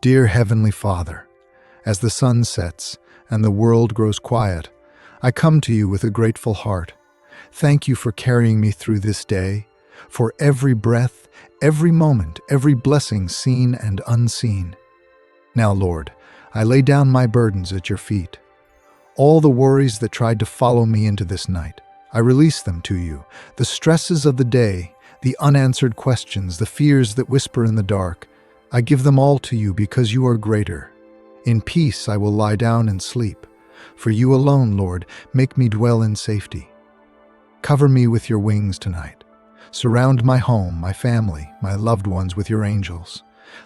Dear Heavenly Father, as the sun sets and the world grows quiet, I come to you with a grateful heart. Thank you for carrying me through this day, for every breath, every moment, every blessing seen and unseen. Now, Lord, I lay down my burdens at your feet. All the worries that tried to follow me into this night, I release them to you. The stresses of the day, the unanswered questions, the fears that whisper in the dark, I give them all to you because you are greater. In peace I will lie down and sleep. For you alone, Lord, make me dwell in safety. Cover me with your wings tonight. Surround my home, my family, my loved ones with your angels.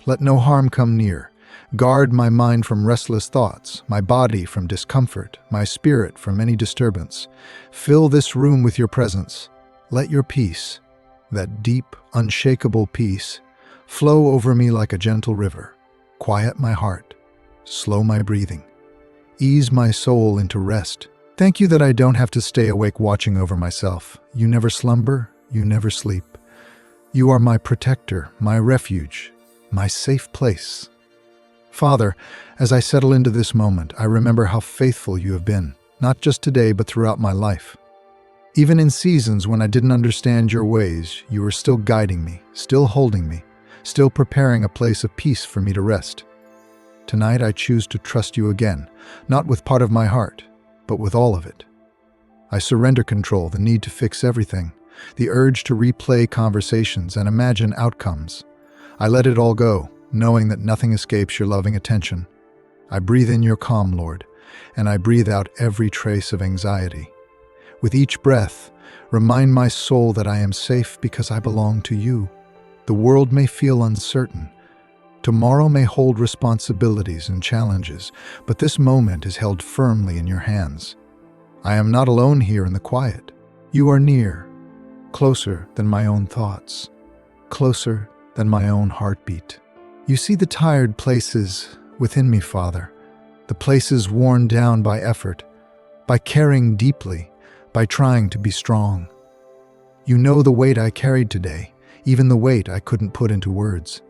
Let no harm come near. Guard my mind from restless thoughts, my body from discomfort, my spirit from any disturbance. Fill this room with your presence. Let your peace, that deep, unshakable peace, flow over me like a gentle river. Quiet my heart, slow my breathing, ease my soul into rest. Thank you that I don't have to stay awake watching over myself. You never slumber, you never sleep. You are my protector, my refuge, my safe place. Father, as I settle into this moment, I remember how faithful you have been, not just today, but throughout my life. Even in seasons when I didn't understand your ways, you were still guiding me, still holding me, still preparing a place of peace for me to rest. Tonight I choose to trust you again, not with part of my heart, but with all of it. I surrender control, the need to fix everything, the urge to replay conversations and imagine outcomes. I let it all go, knowing that nothing escapes your loving attention. I breathe in your calm, Lord, and I breathe out every trace of anxiety. With each breath, remind my soul that I am safe because I belong to you. The world may feel uncertain. Tomorrow may hold responsibilities and challenges, but this moment is held firmly in your hands. I am not alone here in the quiet. You are near, closer than my own thoughts, closer than my own heartbeat. You see the tired places within me, Father, the places worn down by effort, by caring deeply, by trying to be strong. You know the weight I carried today, even the weight I couldn't put into words.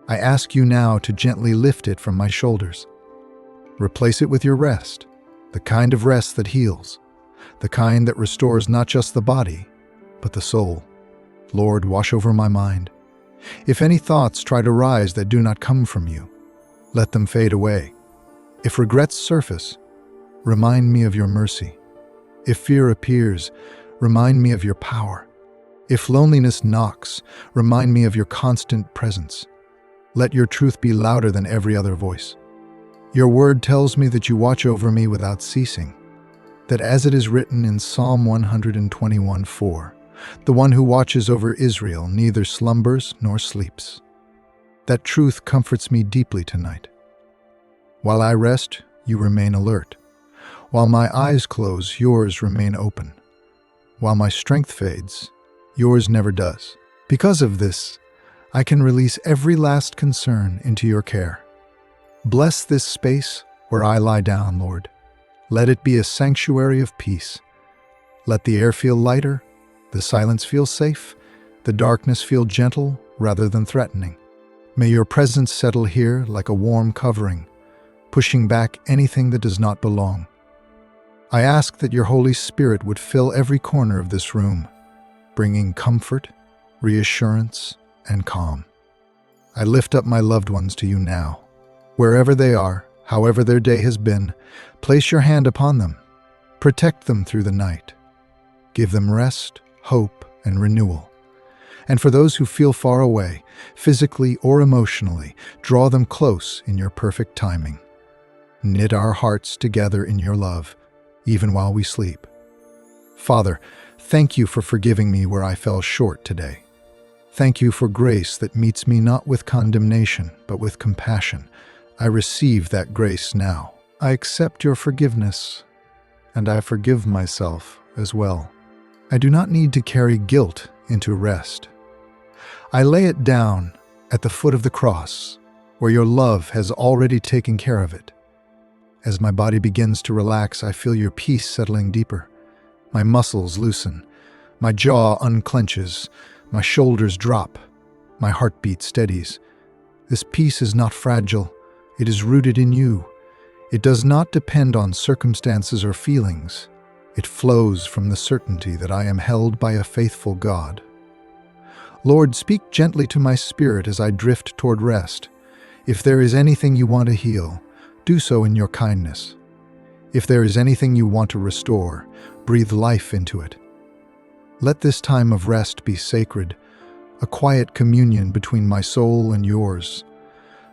I ask you now to gently lift it from my shoulders. Replace it with your rest, the kind of rest that heals, the kind that restores not just the body, but the soul. Lord, wash over my mind. If any thoughts try to rise that do not come from you, let them fade away. If regrets surface, remind me of your mercy. If fear appears, remind me of your power. If loneliness knocks, remind me of your constant presence. Let your truth be louder than every other voice. Your word tells me that you watch over me without ceasing, that as it is written in Psalm 121:4, the one who watches over Israel neither slumbers nor sleeps. That truth comforts me deeply tonight. While I rest, you remain alert. While my eyes close, yours remain open. While my strength fades, yours never does. Because of this, I can release every last concern into your care. Bless this space where I lie down, Lord. Let it be a sanctuary of peace. Let the air feel lighter, the silence feel safe, the darkness feel gentle rather than threatening. May your presence settle here like a warm covering, pushing back anything that does not belong. I ask that your Holy Spirit would fill every corner of this room, bringing comfort, reassurance, and calm. I lift up my loved ones to you now. Wherever they are, however their day has been, place your hand upon them. Protect them through the night. Give them rest, hope, and renewal. And for those who feel far away, physically or emotionally, draw them close in your perfect timing. Knit our hearts together in your love, even while we sleep. Father, thank you for forgiving me where I fell short today. Thank you for grace that meets me not with condemnation, but with compassion. I receive that grace now. I accept your forgiveness, and I forgive myself as well. I do not need to carry guilt into rest. I lay it down at the foot of the cross, where your love has already taken care of it. As my body begins to relax, I feel your peace settling deeper. My muscles loosen, my jaw unclenches, my shoulders drop, my heartbeat steadies. This peace is not fragile. It is rooted in you. It does not depend on circumstances or feelings. It flows from the certainty that I am held by a faithful God. Lord, speak gently to my spirit as I drift toward rest. If there is anything you want to heal, do so in your kindness. If there is anything you want to restore, breathe life into it. Let this time of rest be sacred, a quiet communion between my soul and yours.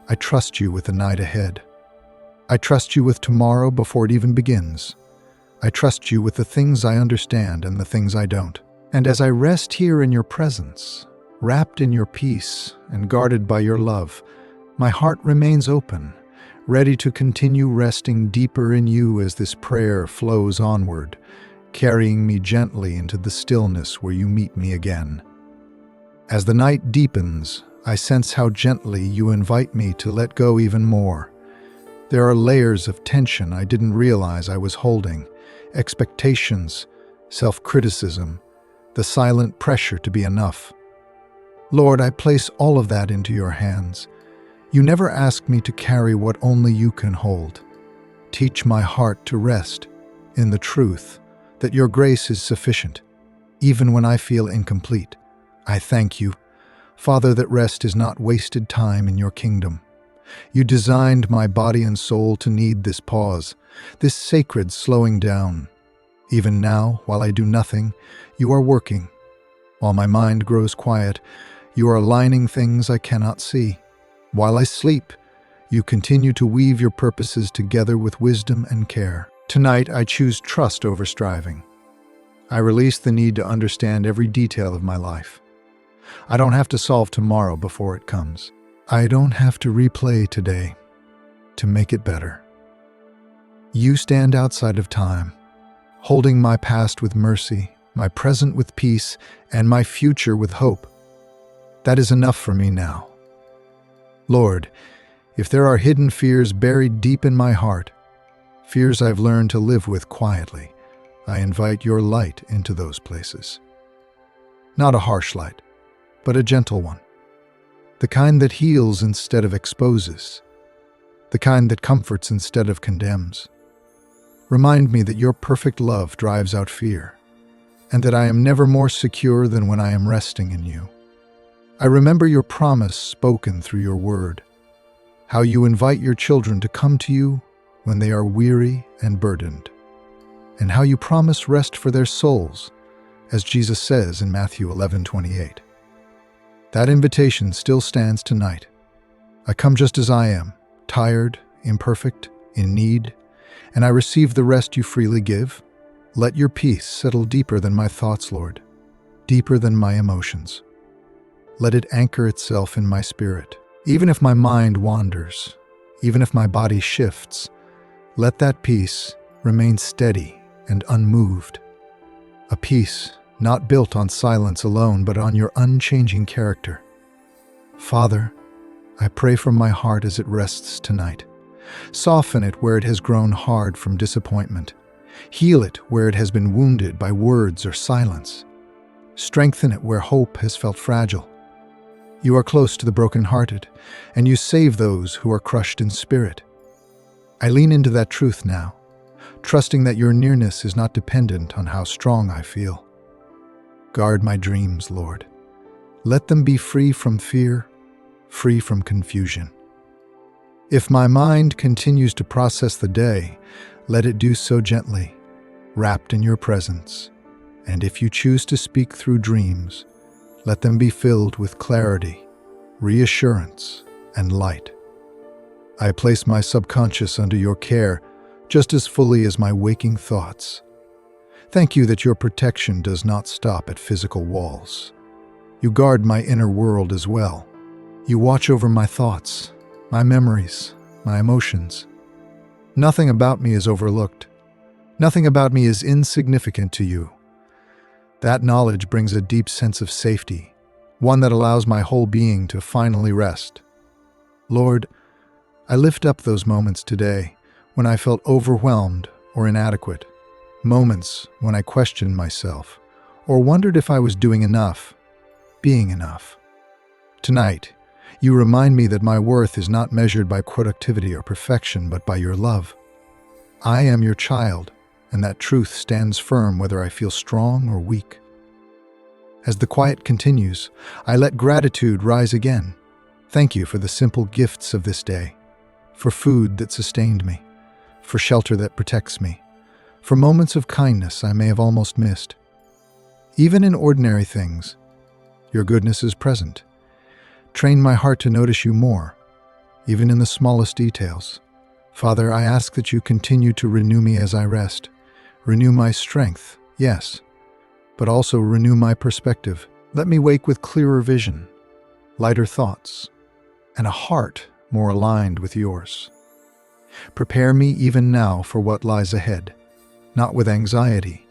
I trust you with the night ahead. I trust you with tomorrow before it even begins. I trust you with the things I understand and the things I don't. And as I rest here in your presence, wrapped in your peace and guarded by your love, my heart remains open, ready to continue resting deeper in you as this prayer flows onward, carrying me gently into the stillness where you meet me again. As the night deepens, I sense how gently you invite me to let go even more. There are layers of tension I didn't realize I was holding, expectations, self-criticism, the silent pressure to be enough. Lord, I place all of that into your hands. You never ask me to carry what only you can hold. Teach my heart to rest in the truth that your grace is sufficient, even when I feel incomplete. I thank you, Father, that rest is not wasted time in your kingdom. You designed my body and soul to need this pause, this sacred slowing down. Even now, while I do nothing, you are working. While my mind grows quiet, you are aligning things I cannot see. While I sleep, you continue to weave your purposes together with wisdom and care. Tonight, I choose trust over striving. I release the need to understand every detail of my life. I don't have to solve tomorrow before it comes. I don't have to replay today to make it better. You stand outside of time, holding my past with mercy, my present with peace, and my future with hope. That is enough for me now. Lord, if there are hidden fears buried deep in my heart, fears I've learned to live with quietly, I invite your light into those places. Not a harsh light, but a gentle one. The kind that heals instead of exposes. The kind that comforts instead of condemns. Remind me that your perfect love drives out fear, and that I am never more secure than when I am resting in you. I remember your promise spoken through your word, how you invite your children to come to you when they are weary and burdened, and how you promise rest for their souls, as Jesus says in Matthew 11:28. That invitation still stands tonight. I come just as I am, tired, imperfect, in need, and I receive the rest you freely give. Let your peace settle deeper than my thoughts, Lord, deeper than my emotions. Let it anchor itself in my spirit. Even if my mind wanders, even if my body shifts, let that peace remain steady and unmoved. A peace not built on silence alone, but on your unchanging character. Father, I pray from my heart as it rests tonight. Soften it where it has grown hard from disappointment. Heal it where it has been wounded by words or silence. Strengthen it where hope has felt fragile. You are close to the brokenhearted, and you save those who are crushed in spirit. I lean into that truth now, trusting that your nearness is not dependent on how strong I feel. Guard my dreams, Lord. Let them be free from fear, free from confusion. If my mind continues to process the day, let it do so gently, wrapped in your presence. And if you choose to speak through dreams, let them be filled with clarity, reassurance, and light. I place my subconscious under your care just as fully as my waking thoughts. Thank you that your protection does not stop at physical walls. You guard my inner world as well. You watch over my thoughts, my memories, my emotions. Nothing about me is overlooked. Nothing about me is insignificant to you. That knowledge brings a deep sense of safety, one that allows my whole being to finally rest. Lord, I lift up those moments today when I felt overwhelmed or inadequate. Moments when I questioned myself or wondered if I was doing enough, being enough. Tonight, You remind me that my worth is not measured by productivity or perfection, but by your love. I am your child, and that truth stands firm whether I feel strong or weak. As the quiet continues, I let gratitude rise again. Thank you for the simple gifts of this day, for food that sustained me, for shelter that protects me, for moments of kindness I may have almost missed. Even in ordinary things, your goodness is present. Train my heart to notice you more, even in the smallest details. Father, I ask that you continue to renew me as I rest. Renew my strength, yes, but also renew my perspective. Let me wake with clearer vision, lighter thoughts, and a heart more aligned with yours. Prepare me even now for what lies ahead, not with anxiety,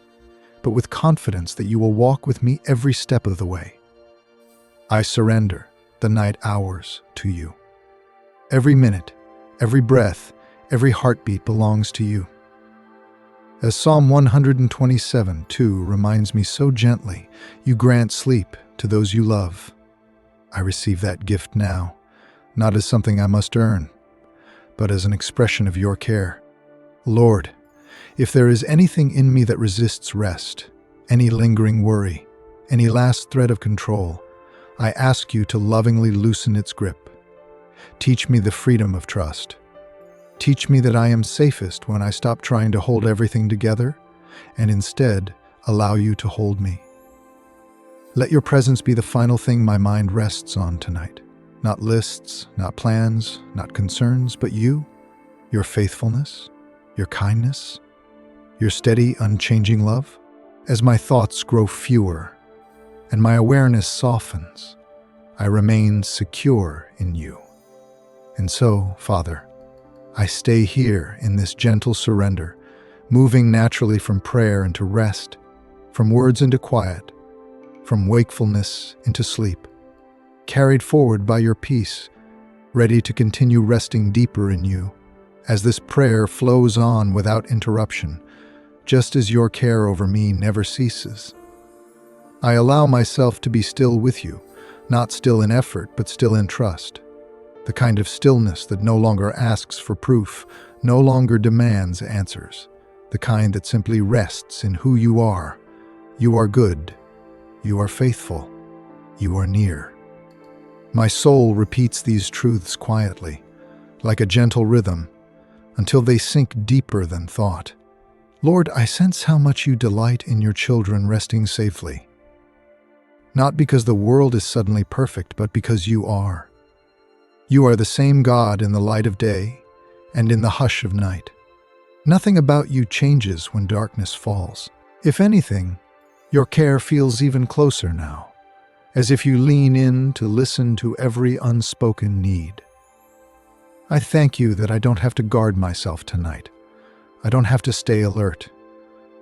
but with confidence that you will walk with me every step of the way. I surrender the night hours to you. Every minute, every breath, every heartbeat belongs to you. As Psalm 127:2 reminds me so gently, you grant sleep to those you love. I receive that gift now, not as something I must earn, but as an expression of your care. Lord, if there is anything in me that resists rest, any lingering worry, any last thread of control, I ask you to lovingly loosen its grip. Teach me the freedom of trust. Teach me that I am safest when I stop trying to hold everything together and instead allow you to hold me. Let your presence be the final thing my mind rests on tonight. Not lists, not plans, not concerns, but you, your faithfulness, your kindness, your steady, unchanging love. As my thoughts grow fewer and my awareness softens, I remain secure in you. And so, Father, I stay here in this gentle surrender, moving naturally from prayer into rest, from words into quiet, from wakefulness into sleep, carried forward by your peace, ready to continue resting deeper in you, as this prayer flows on without interruption, just as your care over me never ceases. I allow myself to be still with you, not still in effort, but still in trust. The kind of stillness that no longer asks for proof, no longer demands answers. The kind that simply rests in who you are. You are good. You are faithful. You are near. My soul repeats these truths quietly, like a gentle rhythm, until they sink deeper than thought. Lord, I sense how much you delight in your children resting safely. Not because the world is suddenly perfect, but because you are. You are the same God in the light of day and in the hush of night. Nothing about you changes when darkness falls. If anything, your care feels even closer now, as if you lean in to listen to every unspoken need. I thank you that I don't have to guard myself tonight. I don't have to stay alert.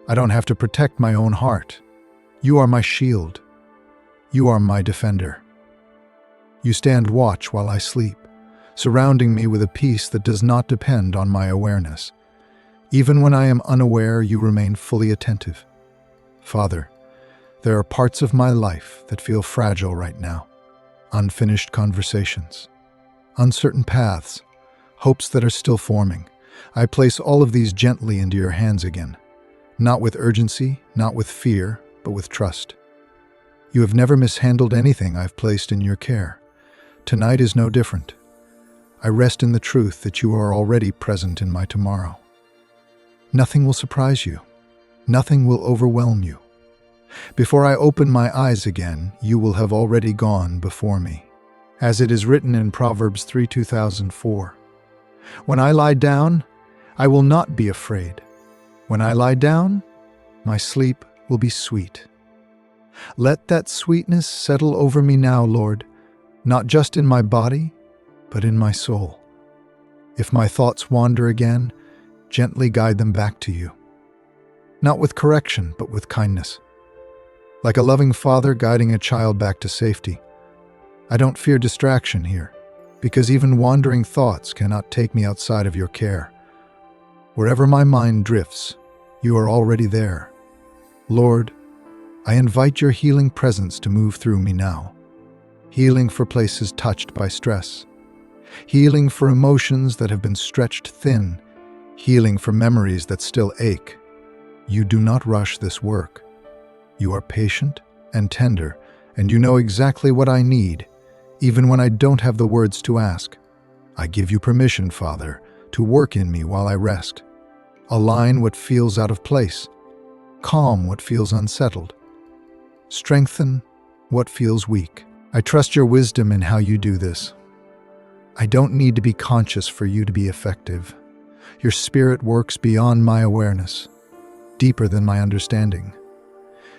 I don't have to protect my own heart. You are my shield. You are my defender. You stand watch while I sleep, surrounding me with a peace that does not depend on my awareness. Even when I am unaware, you remain fully attentive. Father, there are parts of my life that feel fragile right now. Unfinished conversations, uncertain paths, hopes that are still forming. I place all of these gently into your hands again, not with urgency, not with fear, but with trust. You have never mishandled anything I've placed in your care. Tonight is no different. I rest in the truth that you are already present in my tomorrow. Nothing will surprise you. Nothing will overwhelm you. Before I open my eyes again, you will have already gone before me. As it is written in Proverbs 3:2004, when I lie down, I will not be afraid. When I lie down, my sleep will be sweet. Let that sweetness settle over me now, Lord, not just in my body, but in my soul. If my thoughts wander again, gently guide them back to you. Not with correction, but with kindness. Like a loving father guiding a child back to safety. I don't fear distraction here, because even wandering thoughts cannot take me outside of your care. Wherever my mind drifts, you are already there. Lord, I invite your healing presence to move through me now. healing for places touched by stress, healing for emotions that have been stretched thin, healing for memories that still ache. You do not rush this work. You are patient and tender, and you know exactly what I need, even when I don't have the words to ask. I give you permission, Father, to work in me while I rest. Align what feels out of place. Calm what feels unsettled. Strengthen what feels weak. I trust your wisdom in how you do this. I don't need to be conscious for you to be effective. Your spirit works beyond my awareness, deeper than my understanding.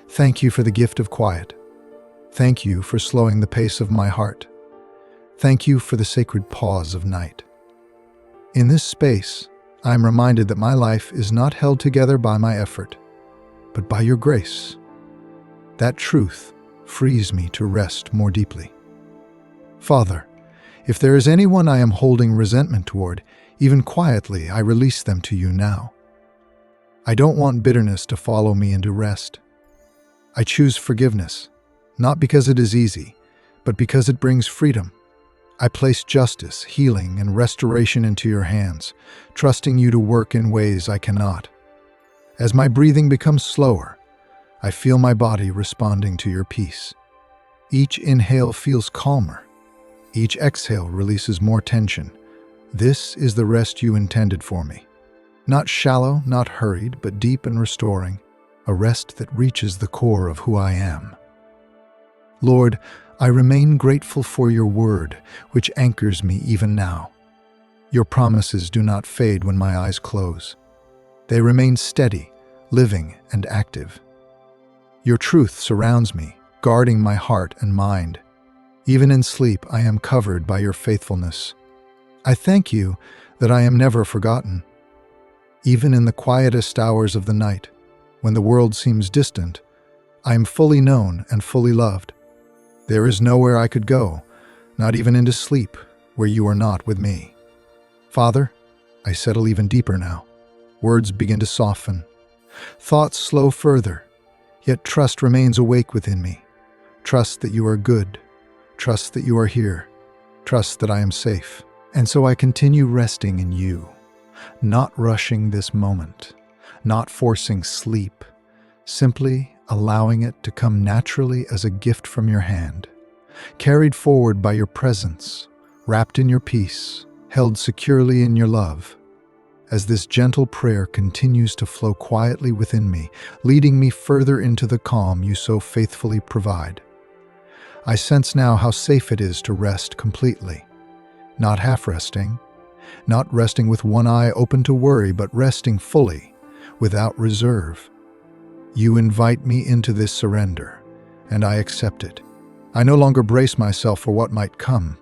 Thank you for the gift of quiet. Thank you for slowing the pace of my heart. Thank you for the sacred pause of night. In this space, I am reminded that my life is not held together by my effort, but by your grace. That truth frees me to rest more deeply. Father, if there is anyone I am holding resentment toward, even quietly, I release them to you now. I don't want bitterness to follow me into rest. I choose forgiveness, not because it is easy, but because it brings freedom. I place justice, healing, and restoration into your hands, trusting you to work in ways I cannot. As my breathing becomes slower, I feel my body responding to your peace. Each inhale feels calmer. Each exhale releases more tension. This is the rest you intended for me. Not shallow, not hurried, but deep and restoring, a rest that reaches the core of who I am. Lord, I remain grateful for your word, which anchors me even now. Your promises do not fade when my eyes close. They remain steady, living, and active. Your truth surrounds me, guarding my heart and mind. Even in sleep, I am covered by your faithfulness. I thank you that I am never forgotten. Even in the quietest hours of the night, when the world seems distant, I am fully known and fully loved. There is nowhere I could go, not even into sleep, where you are not with me. Father, I settle even deeper now. Words begin to soften. Thoughts slow further, yet trust remains awake within me. Trust that you are good. Trust that you are here. Trust that I am safe. And so I continue resting in you, not rushing this moment, not forcing sleep, simply allowing it to come naturally as a gift from your hand, carried forward by your presence, wrapped in your peace, held securely in your love. As this gentle prayer continues to flow quietly within me, leading me further into the calm you so faithfully provide. I sense now how safe it is to rest completely, not half-resting, not resting with one eye open to worry, but resting fully, without reserve. You invite me into this surrender, and I accept it. I no longer brace myself for what might come.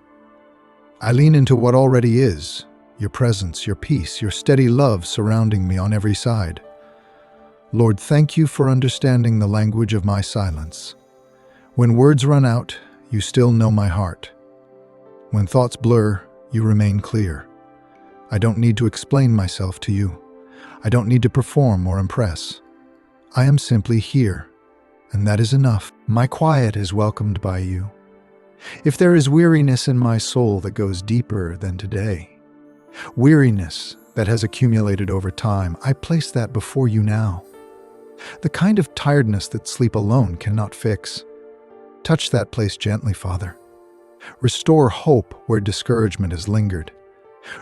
I lean into what already is, your presence, your peace, your steady love surrounding me on every side. Lord, thank you for understanding the language of my silence. When words run out, you still know my heart. When thoughts blur, you remain clear. I don't need to explain myself to you. I don't need to perform or impress. I am simply here, and that is enough. My quiet is welcomed by you. If there is weariness in my soul that goes deeper than today, weariness that has accumulated over time, I place that before you now. The kind of tiredness that sleep alone cannot fix. Touch that place gently, Father. Restore hope where discouragement has lingered.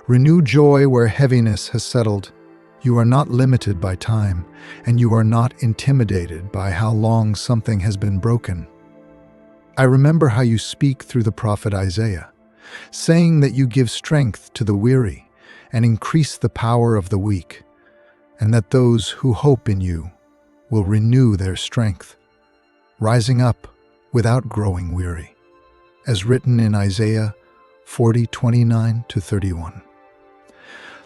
Renew joy where heaviness has settled. You are not limited by time, and you are not intimidated by how long something has been broken. I remember how you speak through the prophet Isaiah, saying that you give strength to the weary and increase the power of the weak, and that those who hope in you will renew their strength, rising up without growing weary, as written in Isaiah 40:29-31.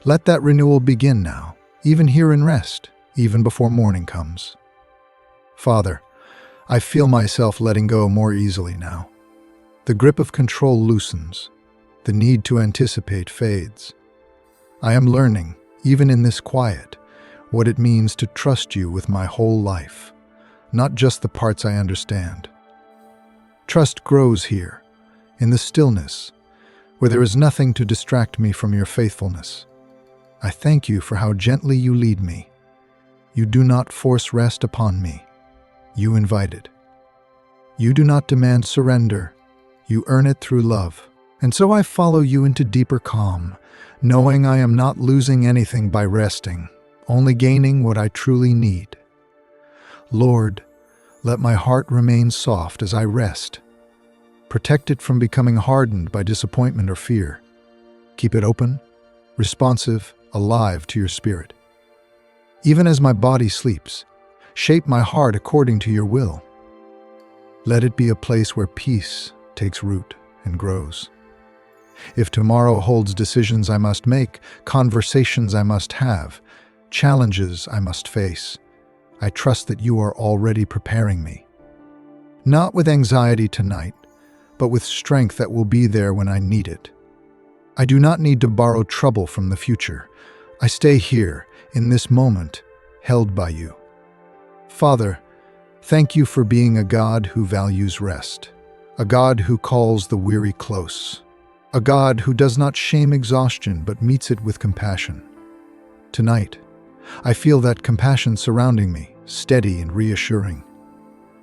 Let that renewal begin now, even here in rest, even before morning comes. Father, I feel myself letting go more easily now. The grip of control loosens. The need to anticipate fades. I am learning, even in this quiet, what it means to trust you with my whole life, not just the parts I understand. Trust grows here, in the stillness, where there is nothing to distract me from your faithfulness. I thank you for how gently you lead me. You do not force rest upon me. You invite it. You do not demand surrender. You earn it through love. And so I follow you into deeper calm, knowing I am not losing anything by resting, only gaining what I truly need. Lord, let my heart remain soft as I rest. Protect it from becoming hardened by disappointment or fear. Keep it open, responsive, alive to your spirit. Even as my body sleeps, shape my heart according to your will. Let it be a place where peace takes root and grows. If tomorrow holds decisions I must make, conversations I must have, challenges I must face, I trust that you are already preparing me. Not with anxiety tonight, but with strength that will be there when I need it. I do not need to borrow trouble from the future. I stay here, in this moment, held by you. Father, thank you for being a God who values rest, a God who calls the weary close, a God who does not shame exhaustion but meets it with compassion. Tonight, I feel that compassion surrounding me, steady and reassuring.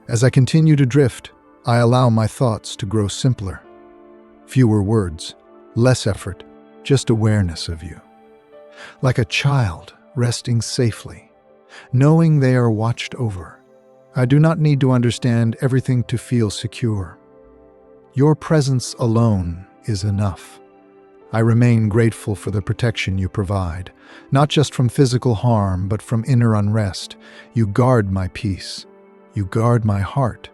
As I continue to drift, I allow my thoughts to grow simpler. Fewer words, less effort, just awareness of you. Like a child resting safely, knowing they are watched over. I do not need to understand everything to feel secure. Your presence alone is enough. I remain grateful for the protection you provide, not just from physical harm, but from inner unrest. You guard my peace. You guard my heart.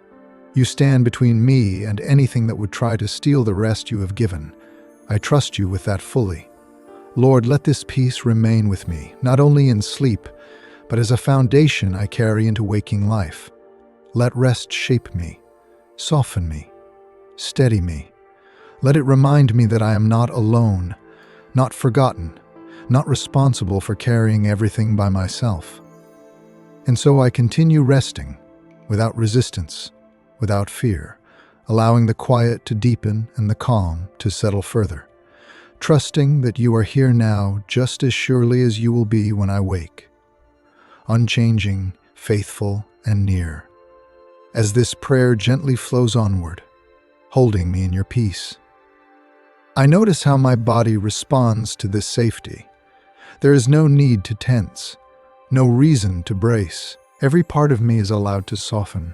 You stand between me and anything that would try to steal the rest you have given. I trust you with that fully. Lord, let this peace remain with me, not only in sleep, but as a foundation I carry into waking life. Let rest shape me, soften me, steady me. Let it remind me that I am not alone, not forgotten, not responsible for carrying everything by myself. And so I continue resting, without resistance, without fear, allowing the quiet to deepen and the calm to settle further, trusting that you are here now just as surely as you will be when I wake, unchanging, faithful, and near. As this prayer gently flows onward, holding me in your peace, I notice how my body responds to this safety. There is no need to tense, no reason to brace. Every part of me is allowed to soften.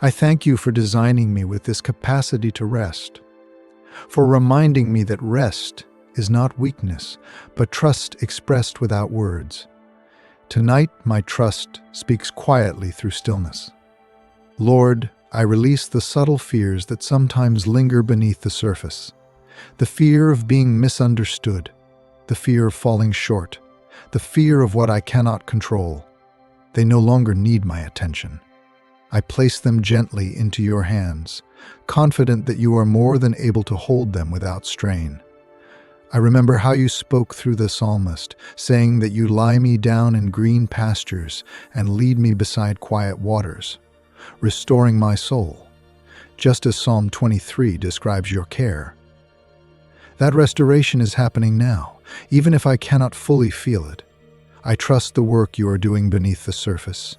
I thank you for designing me with this capacity to rest, for reminding me that rest is not weakness, but trust expressed without words. Tonight, my trust speaks quietly through stillness. Lord, I release the subtle fears that sometimes linger beneath the surface. The fear of being misunderstood, the fear of falling short, the fear of what I cannot control. They no longer need my attention. I place them gently into your hands, confident that you are more than able to hold them without strain. I remember how you spoke through the psalmist, saying that you lie me down in green pastures and lead me beside quiet waters, restoring my soul, just as Psalm 23 describes your care. That restoration is happening now, even if I cannot fully feel it. I trust the work you are doing beneath the surface,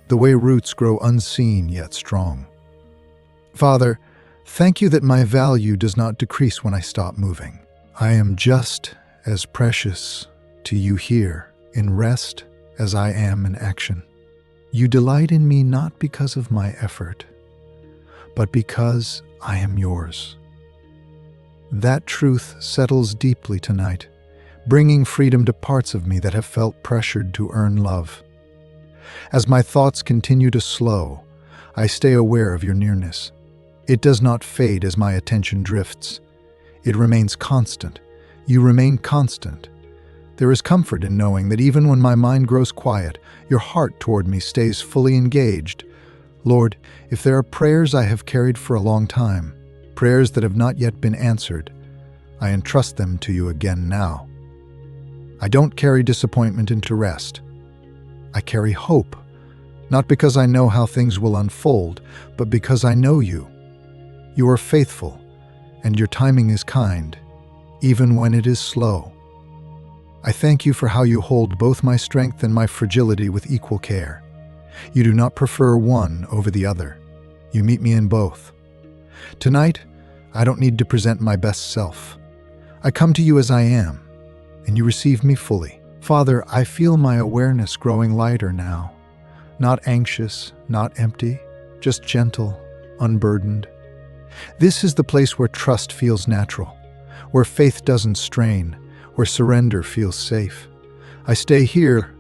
the way roots grow unseen yet strong. Father, thank you that my value does not decrease when I stop moving. I am just as precious to you here in rest as I am in action. You delight in me not because of my effort, but because I am yours. That truth settles deeply tonight, bringing freedom to parts of me that have felt pressured to earn love. As my thoughts continue to slow, I stay aware of your nearness. It does not fade as my attention drifts. It remains constant. You remain constant. There is comfort in knowing that even when my mind grows quiet, your heart toward me stays fully engaged. Lord, if there are prayers I have carried for a long time, prayers that have not yet been answered, I entrust them to you again now. I don't carry disappointment into rest. I carry hope, not because I know how things will unfold, but because I know you. You are faithful, and your timing is kind, even when it is slow. I thank you for how you hold both my strength and my fragility with equal care. You do not prefer one over the other. You meet me in both. Tonight, I don't need to present my best self. I come to you as I am, and you receive me fully. Father, I feel my awareness growing lighter now. Not anxious, not empty, just gentle, unburdened. This is the place where trust feels natural, where faith doesn't strain, where surrender feels safe. I stay here,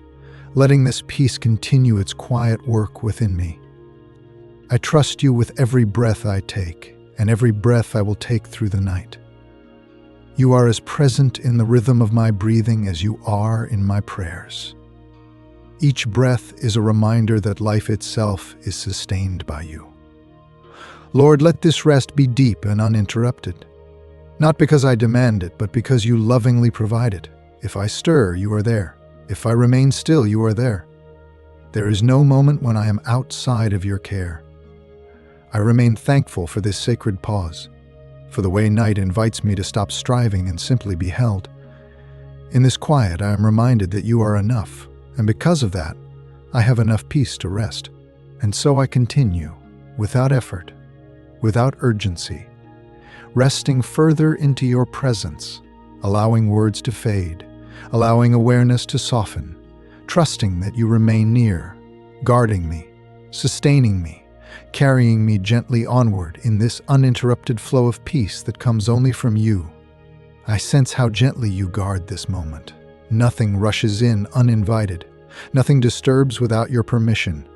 letting this peace continue its quiet work within me. I trust you with every breath I take, and every breath I will take through the night. You are as present in the rhythm of my breathing as you are in my prayers. Each breath is a reminder that life itself is sustained by you. Lord, let this rest be deep and uninterrupted. Not because I demand it, but because you lovingly provide it. If I stir, you are there. If I remain still, you are there. There is no moment when I am outside of your care. I remain thankful for this sacred pause, for the way night invites me to stop striving and simply be held. In this quiet, I am reminded that you are enough, and because of that, I have enough peace to rest. And so I continue, without effort, without urgency, resting further into your presence, allowing words to fade, allowing awareness to soften, trusting that you remain near, guarding me, sustaining me, carrying me gently onward in this uninterrupted flow of peace that comes only from you. I sense how gently you guard this moment. Nothing rushes in uninvited. Nothing disturbs without your permission.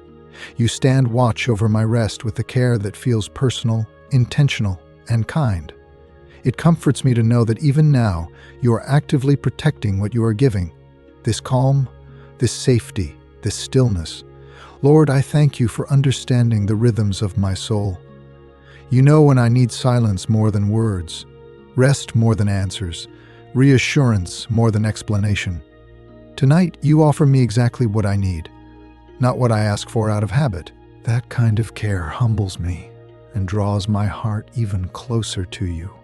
You stand watch over my rest with a care that feels personal, intentional, and kind. It comforts me to know that even now, you are actively protecting what you are giving. This calm, this safety, this stillness. Lord, I thank you for understanding the rhythms of my soul. You know when I need silence more than words, rest more than answers, reassurance more than explanation. Tonight, you offer me exactly what I need, not what I ask for out of habit. That kind of care humbles me and draws my heart even closer to you.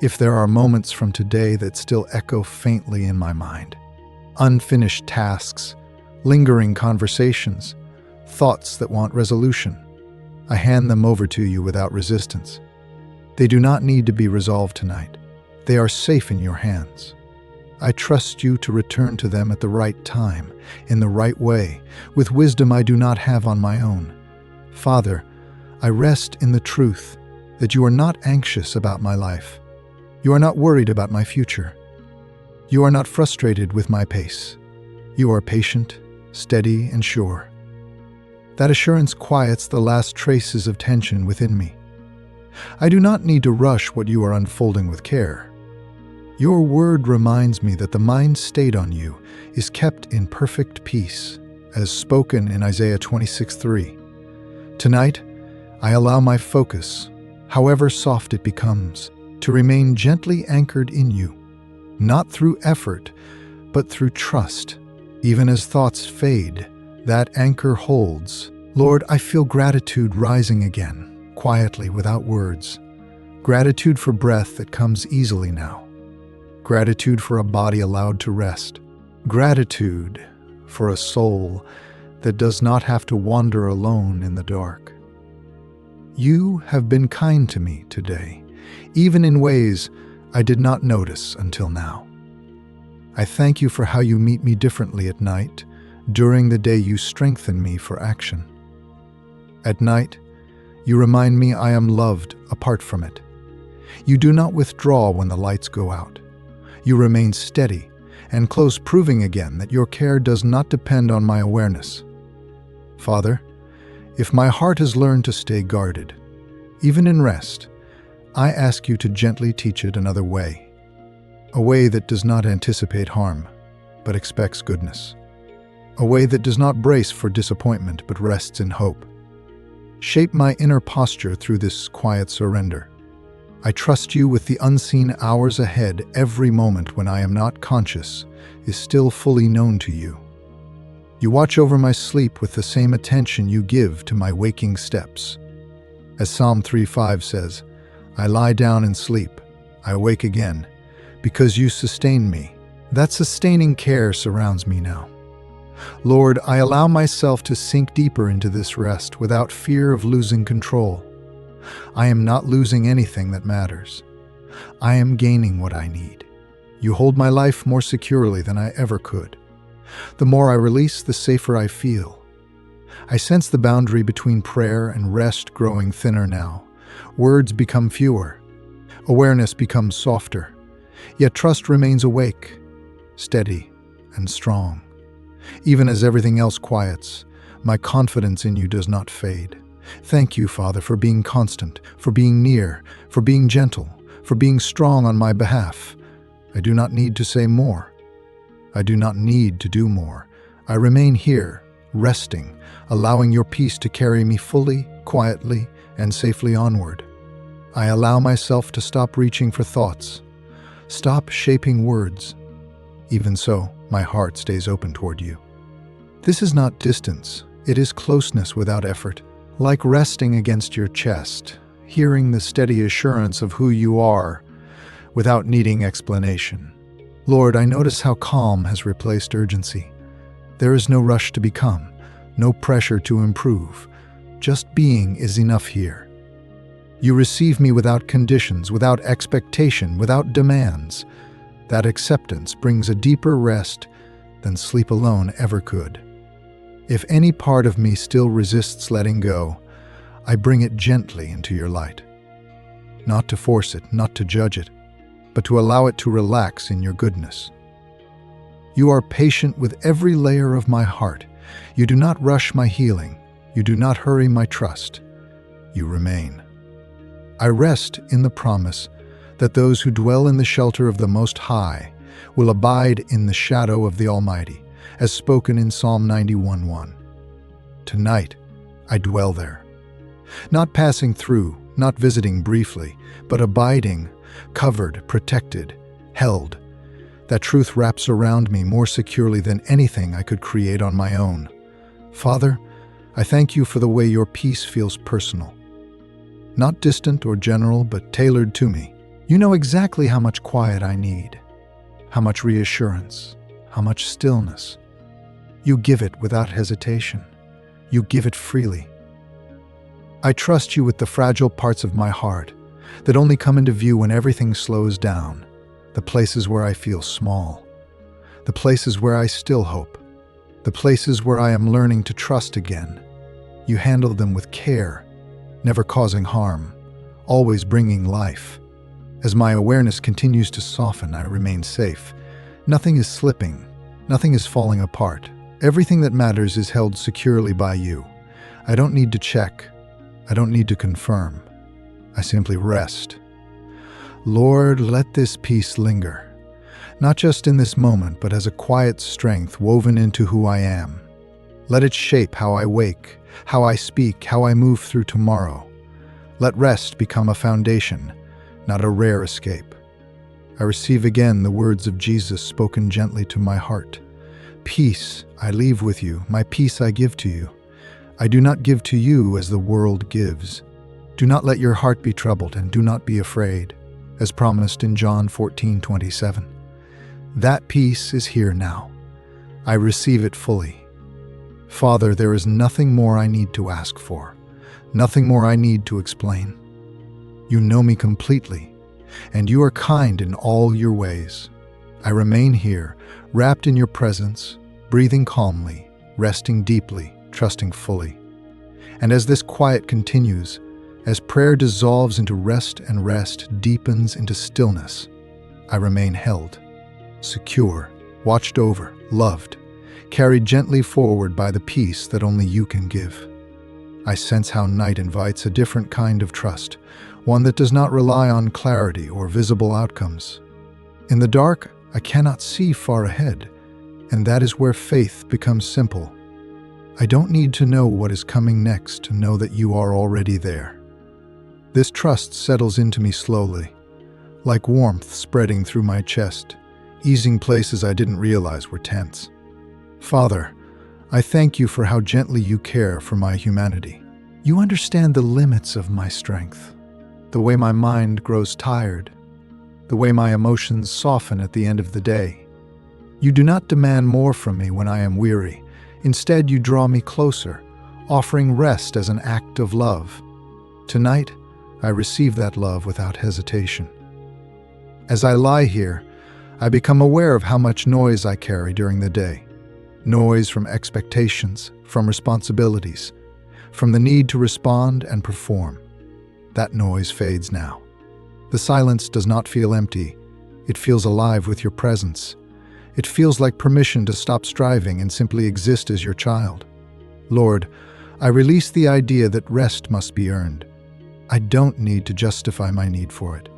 If there are moments from today that still echo faintly in my mind, unfinished tasks, lingering conversations, thoughts that want resolution, I hand them over to you without resistance. They do not need to be resolved tonight. They are safe in your hands. I trust you to return to them at the right time, in the right way, with wisdom I do not have on my own. Father, I rest in the truth that you are not anxious about my life. You are not worried about my future. You are not frustrated with my pace. You are patient, steady, and sure. That assurance quiets the last traces of tension within me. I do not need to rush what you are unfolding with care. Your word reminds me that the mind stayed on you is kept in perfect peace, as spoken in Isaiah 26:3. Tonight, I allow my focus, however soft it becomes, to remain gently anchored in you, not through effort, but through trust. Even as thoughts fade, that anchor holds. Lord, I feel gratitude rising again, quietly, without words. Gratitude for breath that comes easily now. Gratitude for a body allowed to rest. Gratitude for a soul that does not have to wander alone in the dark. You have been kind to me today, even in ways I did not notice until now. I thank you for how you meet me differently at night. During the day, you strengthen me for action. At night, you remind me I am loved apart from it. You do not withdraw when the lights go out. You remain steady and close, proving again that your care does not depend on my awareness. Father, if my heart has learned to stay guarded, even in rest, I ask you to gently teach it another way. A way that does not anticipate harm, but expects goodness. A way that does not brace for disappointment, but rests in hope. Shape my inner posture through this quiet surrender. I trust you with the unseen hours ahead. Every moment when I am not conscious is still fully known to you. You watch over my sleep with the same attention you give to my waking steps. As Psalm 3:5 says, I lie down and sleep, I awake again, because you sustain me. That sustaining care surrounds me now. Lord, I allow myself to sink deeper into this rest without fear of losing control. I am not losing anything that matters. I am gaining what I need. You hold my life more securely than I ever could. The more I release, the safer I feel. I sense the boundary between prayer and rest growing thinner now. Words become fewer. Awareness becomes softer. Yet trust remains awake, steady, and strong. Even as everything else quiets, my confidence in you does not fade. Thank you, Father, for being constant, for being near, for being gentle, for being strong on my behalf. I do not need to say more. I do not need to do more. I remain here, resting, allowing your peace to carry me fully, quietly, and safely onward. I allow myself to stop reaching for thoughts, stop shaping words. Even so, my heart stays open toward you. This is not distance, it is closeness without effort, like resting against your chest, hearing the steady assurance of who you are without needing explanation. Lord, I notice how calm has replaced urgency. There is no rush to become, no pressure to improve. Just being is enough here. You receive me without conditions, without expectation, without demands. That acceptance brings a deeper rest than sleep alone ever could. If any part of me still resists letting go, I bring it gently into your light. Not to force it, not to judge it, but to allow it to relax in your goodness. You are patient with every layer of my heart. You do not rush my healing. You do not hurry my trust. You remain. I rest in the promise that those who dwell in the shelter of the Most High will abide in the shadow of the Almighty, as spoken in Psalm 91:1. Tonight, I dwell there. Not passing through, not visiting briefly, but abiding, covered, protected, held. That truth wraps around me more securely than anything I could create on my own. Father, I thank you for the way your peace feels personal. Not distant or general, but tailored to me. You know exactly how much quiet I need, how much reassurance, how much stillness. You give it without hesitation. You give it freely. I trust you with the fragile parts of my heart that only come into view when everything slows down, the places where I feel small, the places where I still hope, the places where I am learning to trust again. You handle them with care, never causing harm, always bringing life. As my awareness continues to soften, I remain safe. Nothing is slipping, nothing is falling apart. Everything that matters is held securely by you. I don't need to check. I don't need to confirm. I simply rest. Lord, let this peace linger, not just in this moment, but as a quiet strength woven into who I am. Let it shape how I wake, how I speak, how I move through tomorrow. Let rest become a foundation, not a rare escape. I receive again the words of Jesus spoken gently to my heart. Peace I leave with you, my peace I give to you. I do not give to you as the world gives. Do not let your heart be troubled, and do not be afraid, as promised in John 14:27. That peace is here now. I receive it fully. Father, there is nothing more I need to ask for, nothing more I need to explain. You know me completely, and you are kind in all your ways. I remain here, wrapped in your presence, breathing calmly, resting deeply, trusting fully. And as this quiet continues, as prayer dissolves into rest and rest deepens into stillness, I remain held, secure, watched over, loved, carried gently forward by the peace that only you can give. I sense how night invites a different kind of trust, one that does not rely on clarity or visible outcomes. In the dark, I cannot see far ahead, and that is where faith becomes simple. I don't need to know what is coming next to know that you are already there. This trust settles into me slowly, like warmth spreading through my chest, easing places I didn't realize were tense. Father, I thank you for how gently you care for my humanity. You understand the limits of my strength, the way my mind grows tired, the way my emotions soften at the end of the day. You do not demand more from me when I am weary. Instead, you draw me closer, offering rest as an act of love. Tonight, I receive that love without hesitation. As I lie here, I become aware of how much noise I carry during the day. Noise from expectations, from responsibilities, from the need to respond and perform. That noise fades now. The silence does not feel empty. It feels alive with your presence. It feels like permission to stop striving and simply exist as your child. Lord, I release the idea that rest must be earned. I don't need to justify my need for it.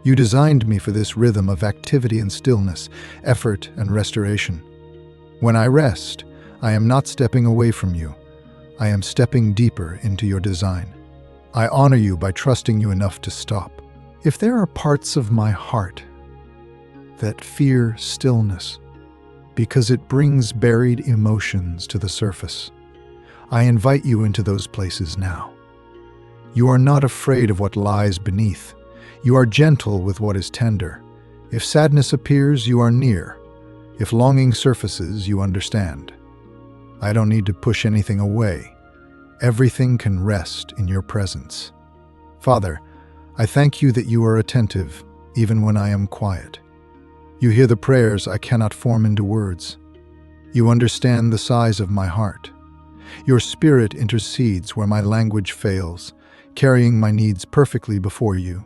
You designed me for this rhythm of activity and stillness, effort and restoration. When I rest, I am not stepping away from you. I am stepping deeper into your design. I honor you by trusting you enough to stop. If there are parts of my heart that fear stillness because it brings buried emotions to the surface, I invite you into those places now. You are not afraid of what lies beneath. You are gentle with what is tender. If sadness appears, you are near. If longing surfaces, you understand. I don't need to push anything away. Everything can rest in your presence. Father, I thank you that you are attentive, even when I am quiet. You hear the prayers I cannot form into words. You understand the size of my heart. Your spirit intercedes where my language fails, carrying my needs perfectly before you.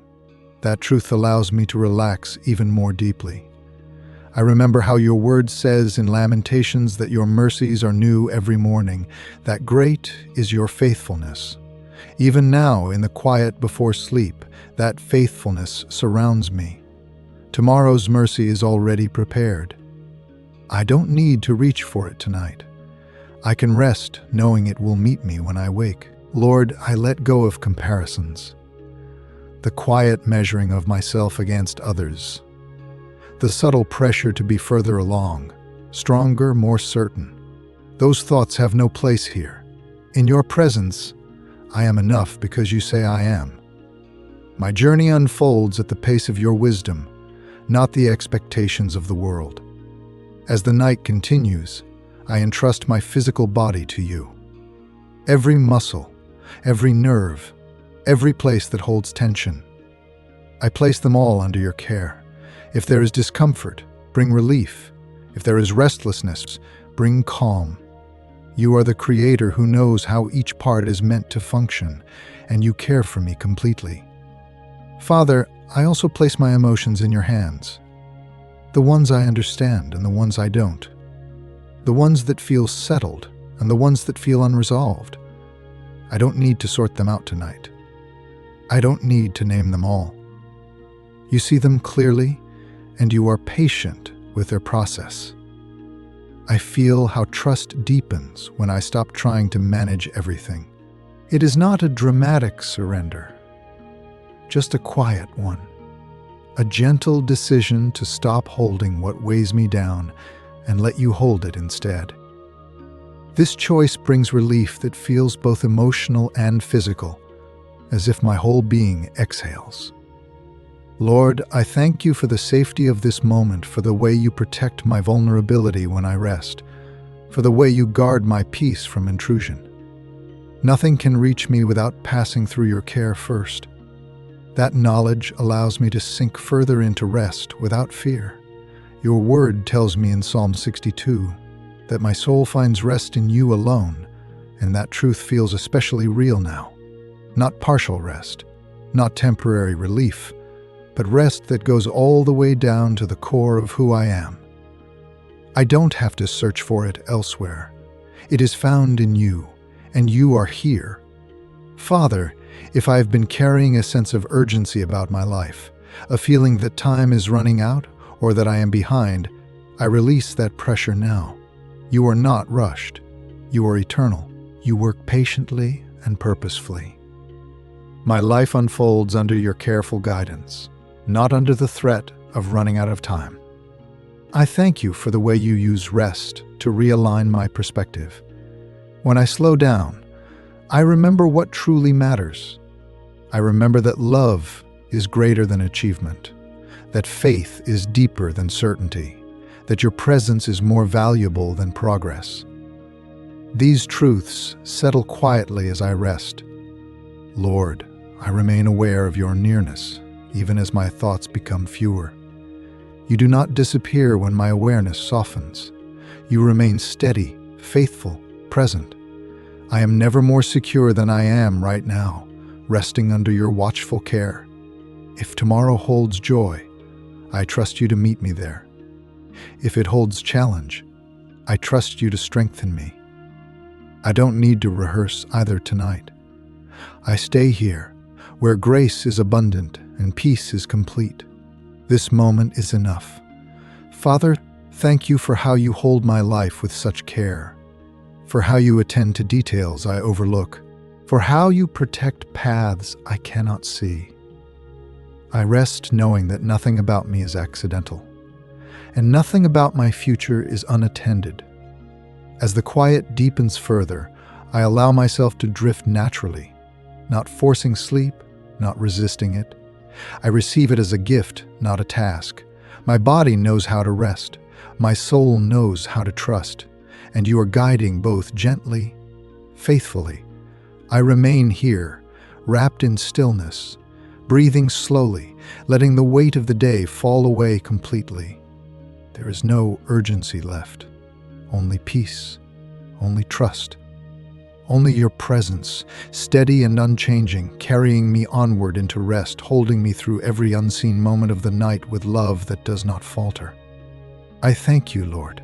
That truth allows me to relax even more deeply. I remember how your word says in Lamentations that your mercies are new every morning, that great is your faithfulness. Even now, in the quiet before sleep, that faithfulness surrounds me. Tomorrow's mercy is already prepared. I don't need to reach for it tonight. I can rest knowing it will meet me when I wake. Lord, I let go of comparisons, the quiet measuring of myself against others, the subtle pressure to be further along, stronger, more certain. Those thoughts have no place here. In your presence, I am enough because you say I am. My journey unfolds at the pace of your wisdom, not the expectations of the world. As the night continues, I entrust my physical body to you. Every muscle, every nerve, every place that holds tension. I place them all under your care. If there is discomfort, bring relief. If there is restlessness, bring calm. You are the creator who knows how each part is meant to function, and you care for me completely. Father, I also place my emotions in your hands. The ones I understand and the ones I don't. The ones that feel settled and the ones that feel unresolved. I don't need to sort them out tonight. I don't need to name them all. You see them clearly, and you are patient with their process. I feel how trust deepens when I stop trying to manage everything. It is not a dramatic surrender, just a quiet one. A gentle decision to stop holding what weighs me down and let you hold it instead. This choice brings relief that feels both emotional and physical, as if my whole being exhales. Lord, I thank you for the safety of this moment, for the way you protect my vulnerability when I rest, for the way you guard my peace from intrusion. Nothing can reach me without passing through your care first. That knowledge allows me to sink further into rest without fear. Your word tells me in Psalm 62 that my soul finds rest in you alone, and that truth feels especially real now. Not partial rest, not temporary relief, but rest that goes all the way down to the core of who I am. I don't have to search for it elsewhere. It is found in you, and you are here. Father, if I have been carrying a sense of urgency about my life, a feeling that time is running out or that I am behind, I release that pressure now. You are not rushed. You are eternal. You work patiently and purposefully. My life unfolds under your careful guidance, not under the threat of running out of time. I thank you for the way you use rest to realign my perspective. When I slow down, I remember what truly matters. I remember that love is greater than achievement, that faith is deeper than certainty, that your presence is more valuable than progress. These truths settle quietly as I rest. Lord, I remain aware of your nearness, even as my thoughts become fewer. You do not disappear when my awareness softens. You remain steady, faithful, present. I am never more secure than I am right now, resting under your watchful care. If tomorrow holds joy, I trust you to meet me there. If it holds challenge, I trust you to strengthen me. I don't need to rehearse either tonight. I stay here, where grace is abundant and peace is complete. This moment is enough. Father, thank you for how you hold my life with such care, for how you attend to details I overlook, for how you protect paths I cannot see. I rest knowing that nothing about me is accidental, and nothing about my future is unattended. As the quiet deepens further, I allow myself to drift naturally, not forcing sleep, not resisting it. I receive it as a gift, not a task. My body knows how to rest. My soul knows how to trust. And you are guiding both gently, faithfully. I remain here, wrapped in stillness, breathing slowly, letting the weight of the day fall away completely. There is no urgency left, only peace, only trust. Only your presence, steady and unchanging, carrying me onward into rest, holding me through every unseen moment of the night with love that does not falter. I thank you, Lord,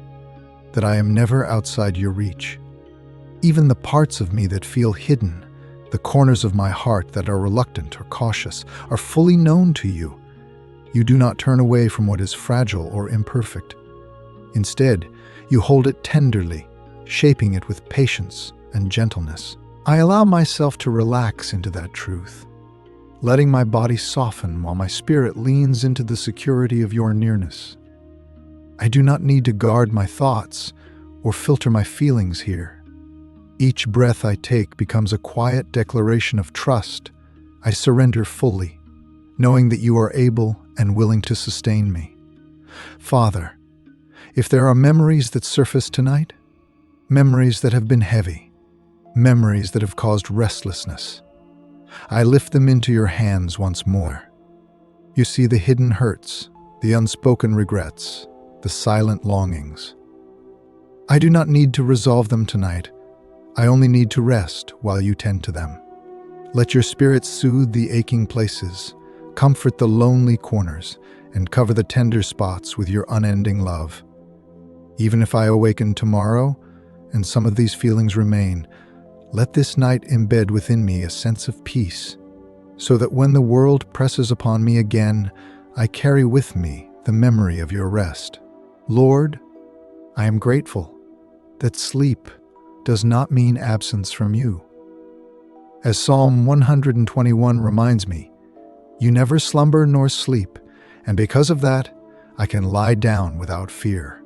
that I am never outside your reach. Even the parts of me that feel hidden, the corners of my heart that are reluctant or cautious, are fully known to you. You do not turn away from what is fragile or imperfect. Instead, you hold it tenderly, shaping it with patience and gentleness. I allow myself to relax into that truth, letting my body soften while my spirit leans into the security of your nearness. I do not need to guard my thoughts or filter my feelings here. Each breath I take becomes a quiet declaration of trust. I surrender fully, knowing that you are able and willing to sustain me. Father, if there are memories that surface tonight, memories that have been heavy, memories that have caused restlessness, I lift them into your hands once more. You see the hidden hurts, the unspoken regrets, the silent longings. I do not need to resolve them tonight. I only need to rest while you tend to them. Let your spirit soothe the aching places, comfort the lonely corners, and cover the tender spots with your unending love. Even if I awaken tomorrow, and some of these feelings remain, let this night embed within me a sense of peace, so that when the world presses upon me again, I carry with me the memory of your rest. Lord, I am grateful that sleep does not mean absence from you. As Psalm 121 reminds me, you never slumber nor sleep, and because of that, I can lie down without fear.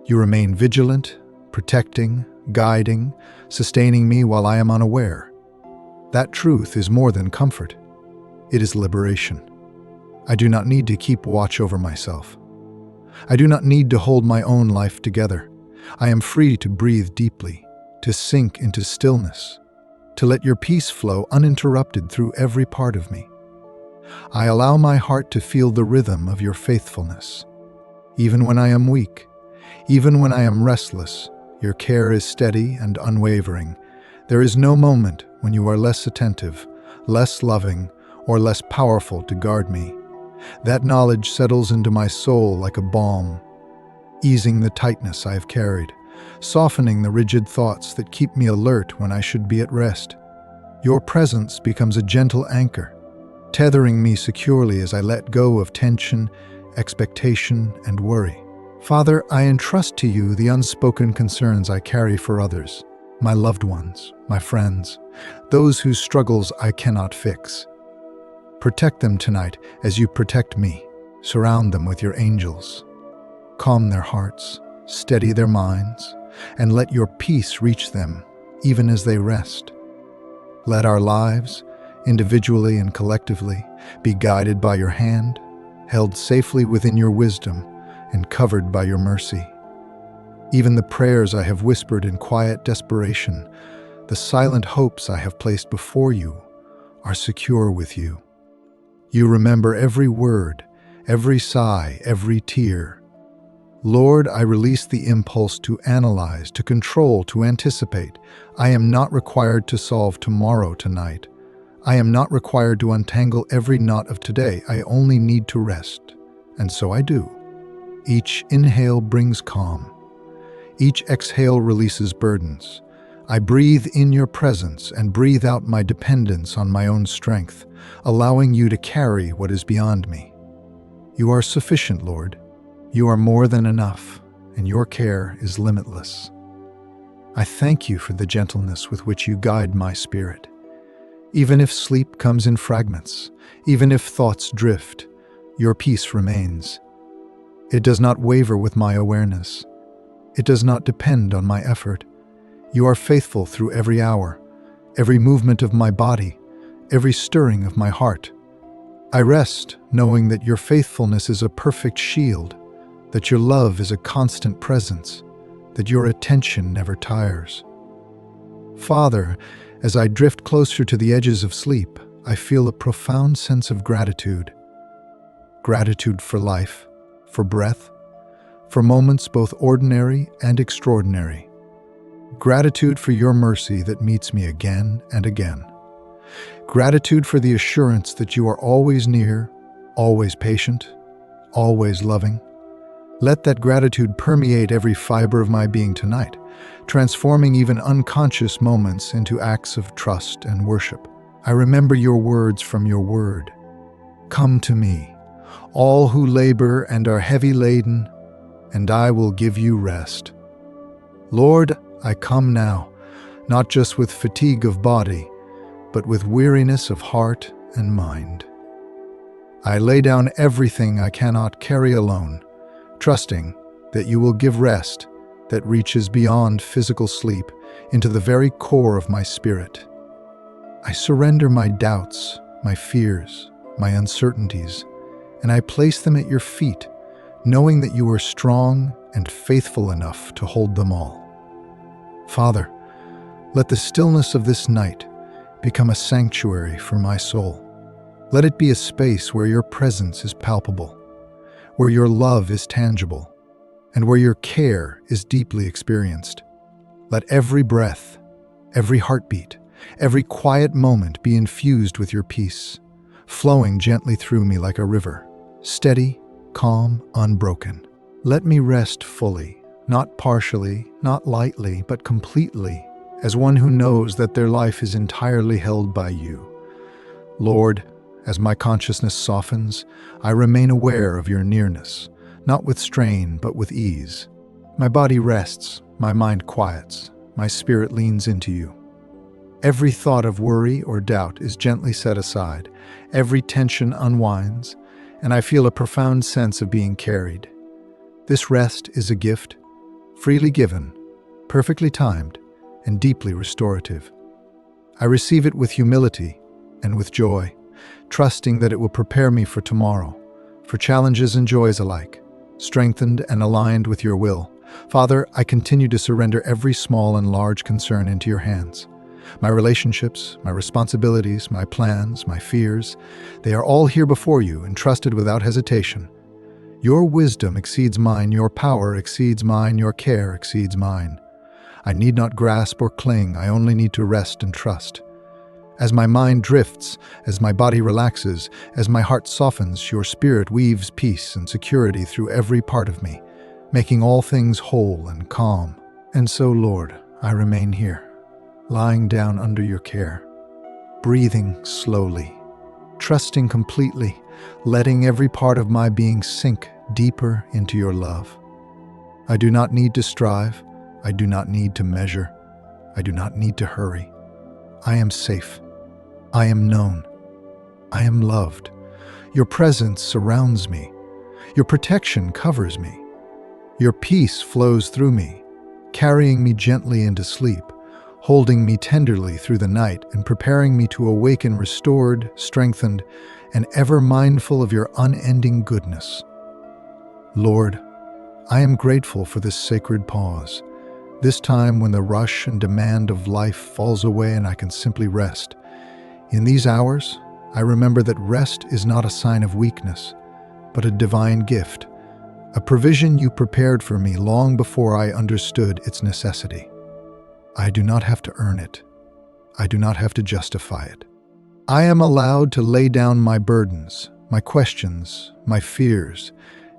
You remain vigilant, protecting, guiding, sustaining me while I am unaware. That truth is more than comfort. It is liberation. I do not need to keep watch over myself. I do not need to hold my own life together. I am free to breathe deeply, to sink into stillness, to let your peace flow uninterrupted through every part of me. I allow my heart to feel the rhythm of your faithfulness. Even when I am weak, even when I am restless, your care is steady and unwavering. There is no moment when you are less attentive, less loving, or less powerful to guard me. That knowledge settles into my soul like a balm, easing the tightness I have carried, softening the rigid thoughts that keep me alert when I should be at rest. Your presence becomes a gentle anchor, tethering me securely as I let go of tension, expectation, and worry. Father, I entrust to you the unspoken concerns I carry for others, my loved ones, my friends, those whose struggles I cannot fix. Protect them tonight as you protect me. Surround them with your angels. Calm their hearts, steady their minds, and let your peace reach them even as they rest. Let our lives, individually and collectively, be guided by your hand, held safely within your wisdom, and covered by your mercy. Even the prayers I have whispered in quiet desperation, the silent hopes I have placed before you, are secure with you. You remember every word, every sigh, every tear. Lord, I release the impulse to analyze, to control, to anticipate. I am not required to solve tomorrow tonight. I am not required to untangle every knot of today. I only need to rest. And so I do. Each inhale brings calm. Each exhale releases burdens. I breathe in your presence and breathe out my dependence on my own strength, allowing you to carry what is beyond me. You are sufficient, Lord. You are more than enough, and your care is limitless. I thank you for the gentleness with which you guide my spirit. Even if sleep comes in fragments, even if thoughts drift, your peace remains. It does not waver with my awareness. It does not depend on my effort. You are faithful through every hour, every movement of my body, every stirring of my heart. I rest knowing that your faithfulness is a perfect shield, that your love is a constant presence, that your attention never tires. Father, as I drift closer to the edges of sleep, I feel a profound sense of gratitude. Gratitude for life, for breath, for moments both ordinary and extraordinary. Gratitude for your mercy that meets me again and again. Gratitude for the assurance that you are always near, always patient, always loving. Let that gratitude permeate every fiber of my being tonight, transforming even unconscious moments into acts of trust and worship. I remember your words from your word. Come to me, all who labor and are heavy laden, and I will give you rest. Lord, I come now, not just with fatigue of body, but with weariness of heart and mind. I lay down everything I cannot carry alone, trusting that you will give rest that reaches beyond physical sleep into the very core of my spirit. I surrender my doubts, my fears, my uncertainties, and I place them at your feet, knowing that you are strong and faithful enough to hold them all. Father, let the stillness of this night become a sanctuary for my soul. Let it be a space where your presence is palpable, where your love is tangible, and where your care is deeply experienced. Let every breath, every heartbeat, every quiet moment be infused with your peace, flowing gently through me like a river, steady, calm, unbroken. Let me rest fully, not partially, not lightly, but completely, as one who knows that their life is entirely held by you. Lord, as my consciousness softens, I remain aware of your nearness, not with strain, but with ease. My body rests, my mind quiets, my spirit leans into you. Every thought of worry or doubt is gently set aside, every tension unwinds, and I feel a profound sense of being carried. This rest is a gift, freely given, perfectly timed, and deeply restorative. I receive it with humility and with joy, trusting that it will prepare me for tomorrow, for challenges and joys alike, strengthened and aligned with your will. Father, I continue to surrender every small and large concern into your hands. My relationships, my responsibilities, my plans, my fears, they are all here before you, entrusted without hesitation. Your wisdom exceeds mine, your power exceeds mine, your care exceeds mine. I need not grasp or cling, I only need to rest and trust. As my mind drifts, as my body relaxes, as my heart softens, your spirit weaves peace and security through every part of me, making all things whole and calm. And so, Lord, I remain here, lying down under your care, breathing slowly, trusting completely, letting every part of my being sink deeper into your love. I do not need to strive, I do not need to measure, I do not need to hurry. I am safe. I am known. I am loved. Your presence surrounds me. Your protection covers me. Your peace flows through me, carrying me gently into sleep, holding me tenderly through the night and preparing me to awaken restored, strengthened, and ever mindful of your unending goodness. Lord, I am grateful for this sacred pause, this time when the rush and demand of life falls away and I can simply rest. In these hours, I remember that rest is not a sign of weakness, but a divine gift, a provision you prepared for me long before I understood its necessity. I do not have to earn it. I do not have to justify it. I am allowed to lay down my burdens, my questions, my fears,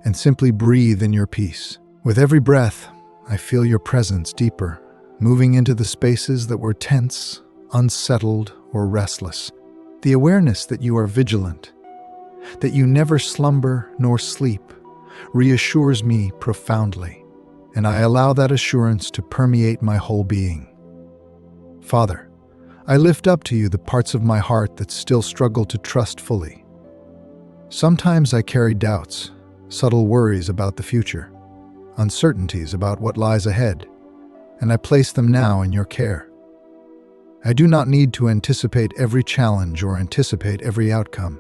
and simply breathe in your peace. With every breath, I feel your presence deeper, moving into the spaces that were tense, unsettled, or restless. The awareness that you are vigilant, that you never slumber nor sleep, reassures me profoundly, and I allow that assurance to permeate my whole being. Father, I lift up to you the parts of my heart that still struggle to trust fully. Sometimes I carry doubts, subtle worries about the future, uncertainties about what lies ahead, and I place them now in your care. I do not need to anticipate every challenge or anticipate every outcome.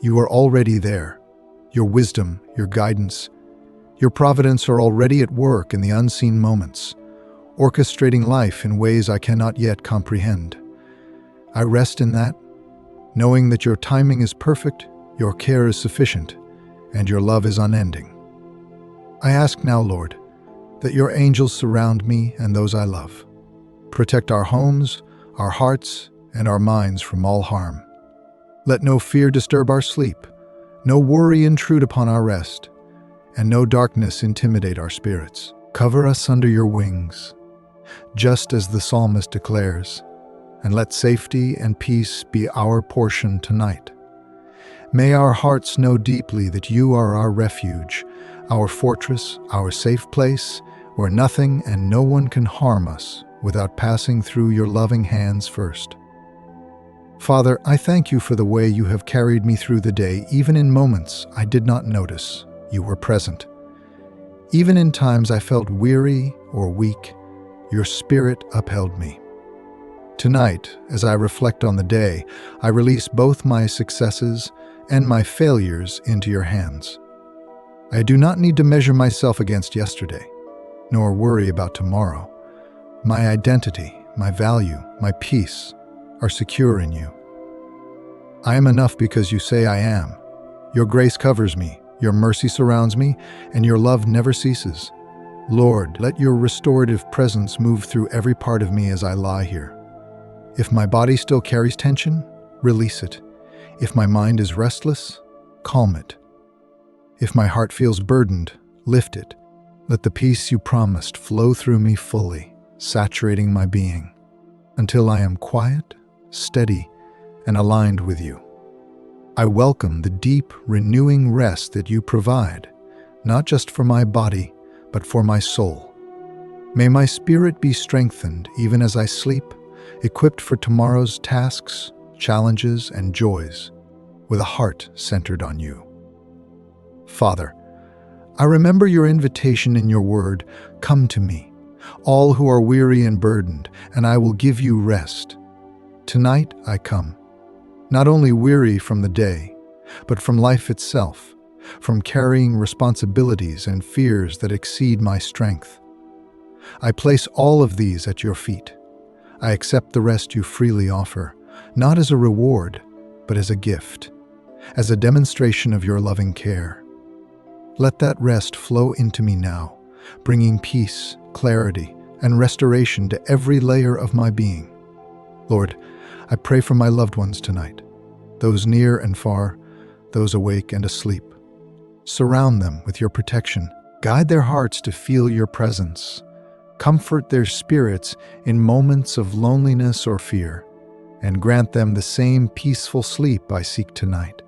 You are already there. Your wisdom, your guidance, your providence are already at work in the unseen moments, orchestrating life in ways I cannot yet comprehend. I rest in that, knowing that your timing is perfect, your care is sufficient, and your love is unending. I ask now, Lord, that your angels surround me and those I love. Protect our homes, our hearts, and our minds from all harm. Let no fear disturb our sleep, no worry intrude upon our rest, and no darkness intimidate our spirits. Cover us under your wings, just as the psalmist declares, and let safety and peace be our portion tonight. May our hearts know deeply that you are our refuge, our fortress, our safe place, where nothing and no one can harm us without passing through your loving hands first. Father, I thank you for the way you have carried me through the day, even in moments I did not notice you were present. Even in times I felt weary or weak, your spirit upheld me. Tonight, as I reflect on the day, I release both my successes and my failures into your hands. I do not need to measure myself against yesterday, nor worry about tomorrow. My identity, my value, my peace are secure in you. I am enough because you say I am. Your grace covers me, your mercy surrounds me, and your love never ceases. Lord, let your restorative presence move through every part of me as I lie here. If my body still carries tension, release it. If my mind is restless, calm it. If my heart feels burdened, lift it. Let the peace you promised flow through me fully, saturating my being, until I am quiet, steady, and aligned with you. I welcome the deep, renewing rest that you provide, not just for my body, but for my soul. May my spirit be strengthened even as I sleep, equipped for tomorrow's tasks, challenges, and joys, with a heart centered on you. Father, I remember your invitation in your word, "Come to me, all who are weary and burdened, and I will give you rest." Tonight I come, not only weary from the day, but from life itself, from carrying responsibilities and fears that exceed my strength. I place all of these at your feet. I accept the rest you freely offer, not as a reward, but as a gift, as a demonstration of your loving care. Let that rest flow into me now, bringing peace, clarity, and restoration to every layer of my being. Lord, I pray for my loved ones tonight, those near and far, those awake and asleep. Surround them with your protection. Guide their hearts to feel your presence. Comfort their spirits in moments of loneliness or fear, and grant them the same peaceful sleep I seek tonight.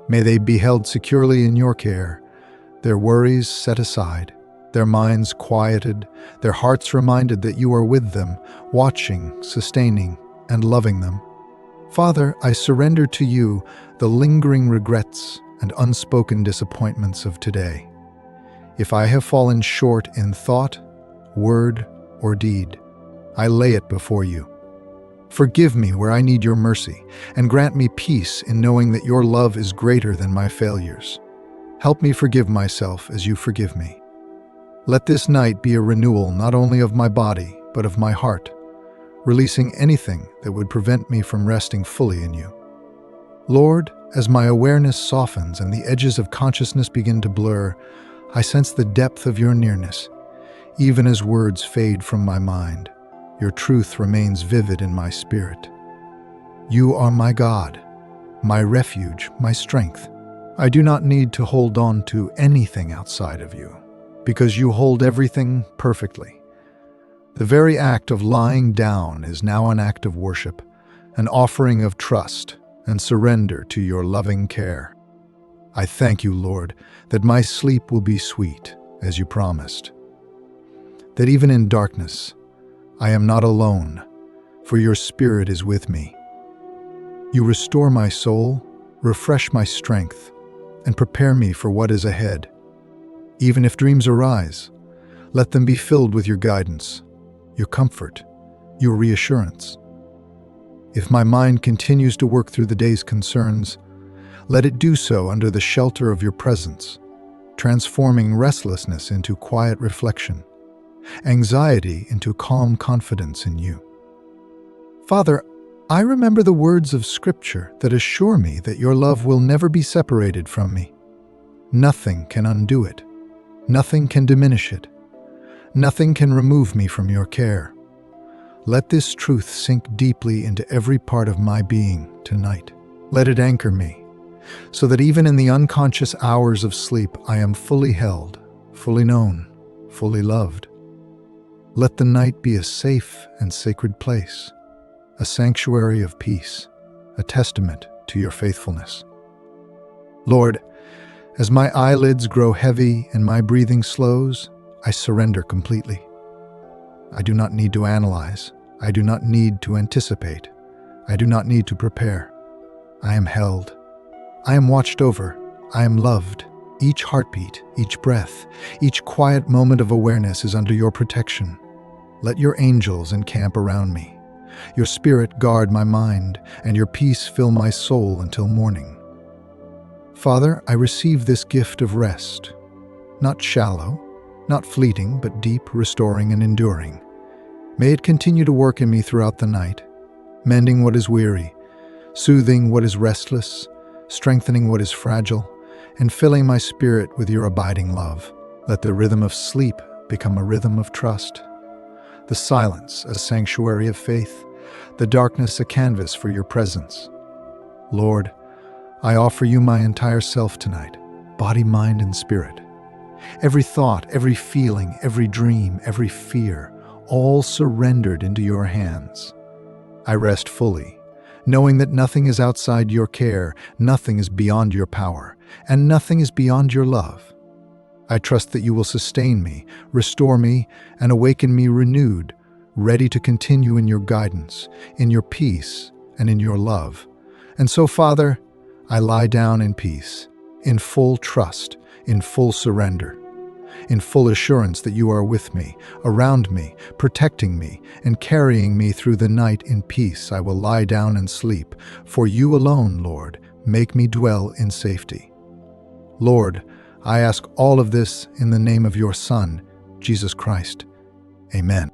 May they be held securely in your care, their worries set aside, their minds quieted, their hearts reminded that you are with them, watching, sustaining, and loving them. Father, I surrender to you the lingering regrets and unspoken disappointments of today. If I have fallen short in thought, word, or deed, I lay it before you. Forgive me where I need your mercy, and grant me peace in knowing that your love is greater than my failures. Help me forgive myself as you forgive me. Let this night be a renewal not only of my body, but of my heart, releasing anything that would prevent me from resting fully in you. Lord, as my awareness softens and the edges of consciousness begin to blur, I sense the depth of your nearness. Even as words fade from my mind, your truth remains vivid in my spirit. You are my God, my refuge, my strength. I do not need to hold on to anything outside of you, because you hold everything perfectly. The very act of lying down is now an act of worship, an offering of trust and surrender to your loving care. I thank you, Lord, that my sleep will be sweet, as you promised. That even in darkness, I am not alone, for your Spirit is with me. You restore my soul, refresh my strength, and prepare me for what is ahead. Even if dreams arise, let them be filled with your guidance, your comfort, your reassurance. If my mind continues to work through the day's concerns, let it do so under the shelter of your presence, transforming restlessness into quiet reflection, anxiety into calm confidence in you. Father, I remember the words of Scripture that assure me that your love will never be separated from me. Nothing can undo it. Nothing can diminish it. Nothing can remove me from your care. Let this truth sink deeply into every part of my being tonight. Let it anchor me, so that even in the unconscious hours of sleep, I am fully held, fully known, fully loved. Let the night be a safe and sacred place, a sanctuary of peace, a testament to your faithfulness. Lord, as my eyelids grow heavy and my breathing slows, I surrender completely. I do not need to analyze. I do not need to anticipate. I do not need to prepare. I am held. I am watched over. I am loved. Each heartbeat, each breath, each quiet moment of awareness is under your protection. Let your angels encamp around me. Your spirit guard my mind, and your peace fill my soul until morning. Father, I receive this gift of rest, not shallow, not fleeting, but deep, restoring, and enduring. May it continue to work in me throughout the night, mending what is weary, soothing what is restless, strengthening what is fragile, and filling my spirit with your abiding love. Let the rhythm of sleep become a rhythm of trust, the silence a sanctuary of faith, the darkness a canvas for your presence. Lord, I offer you my entire self tonight, body, mind, and spirit. Every thought, every feeling, every dream, every fear, all surrendered into your hands. I rest fully, knowing that nothing is outside your care, nothing is beyond your power, and nothing is beyond your love. I trust that you will sustain me, restore me, and awaken me renewed, ready to continue in your guidance, in your peace, and in your love. And so, Father, I lie down in peace, in full trust, in full surrender, in full assurance that you are with me, around me, protecting me, and carrying me through the night in peace. I will lie down and sleep, for you alone, Lord, make me dwell in safety. Lord, I ask all of this in the name of your Son, Jesus Christ. Amen.